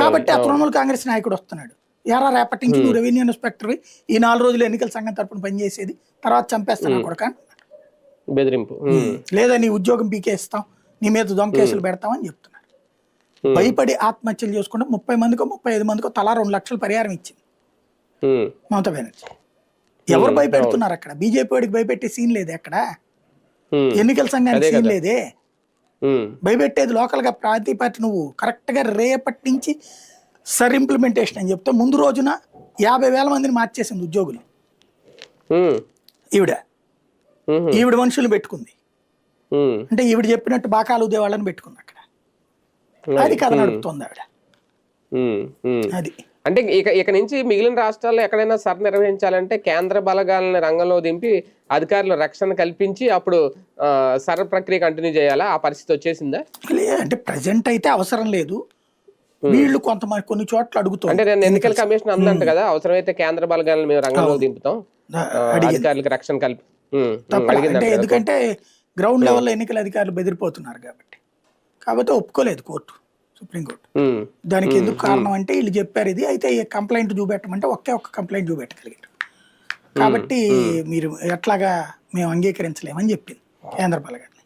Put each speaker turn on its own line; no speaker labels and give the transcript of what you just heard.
కాబట్టి ఆ తృణమూల కాంగ్రెస్ నాయకుడు వస్తున్నాడు. ఎరా రేపటి నుంచి నువ్వు రెవెన్యూ ఇన్స్పెక్టర్, ఈ 4 రోజులు ఎన్నికల సంఘం తరపున పనిచేసేది, తర్వాత చంపేస్తాను కొడుక,
బెదిరింపు,
లేదా నీ ఉద్యోగం పీకేస్తాం, నీ మీద దొంగ కేసులు పెడతామని చెప్తున్నారు. భయపడి ఆత్మహత్యలు చేసుకుంటే 30 మందికో 35 మందికో తలా 2 లక్షలు పరిహారం ఇచ్చింది మమతా బెనర్జీ. ఎవరు భయపెడుతున్నారు అక్కడ? బీజేపీ వాడికి భయపెట్టే సీన్ లేదు అక్కడ, ఎన్నికల సంఘానికి సీన్ లేదే. భయపెట్టేది లోకల్ గా ప్రతి పార్టీ. నువ్వు కరెక్ట్ గా రేపటి నుంచి సర్ ఇంప్లిమెంటేషన్ అని చెప్తే ముందు రోజున 50,000 మందిని మార్చేసింది ఉద్యోగులు. ఈవిడ మనుషులు పెట్టుకుంది అంటే ఈవిడ చెప్పినట్టు బాకాలు ఉదే వాళ్ళని పెట్టుకుంది అక్కడ. అది కథ నడుపుతుంది ఆవిడ. అది
అంటే ఇక నుంచి మిగిలిన రాష్ట్రాల్లో ఎక్కడైనా సర్ నిర్వహించాలంటే కేంద్ర బలగాలను రంగంలో దింపి అధికారులు రక్షణ కల్పించి అప్పుడు సర్ ప్రక్రియ కంటిన్యూ చేయాలా? ఆ పరిస్థితి వచ్చేసిందా?
అంటే ప్రజెంట్ అయితే అవసరం లేదు. వీళ్ళు కొంతమంది కొన్ని చోట్ల అడుగుతారు.
అంటే నేను ఎన్నికల కమిషన్ అందంట కదా, అవసరమైతే కేంద్ర బలగాలను మేము రంగంలో దింపుతాం, అధికారులకు రక్షణ కల్పి.
అంటే ఎందుకంటే గ్రౌండ్ లెవెల్లో ఎన్నికల అధికారులు బెదిరిపోతున్నారు కాబట్టి ఒప్పుకోలేదు కోర్టు, సుప్రీంకోర్టు. దానికి ఎందుకు కారణం అంటే వీళ్ళు చెప్పారు ఇది, అయితే కంప్లైంట్ చూపెట్టమంటే ఒకే ఒక్క కంప్లైంట్ చూపెట్టగలిగారు. కాబట్టి మీరు ఎట్లాగా మేము అంగీకరించలేమని చెప్పింది కేంద్ర బలగాన్ని.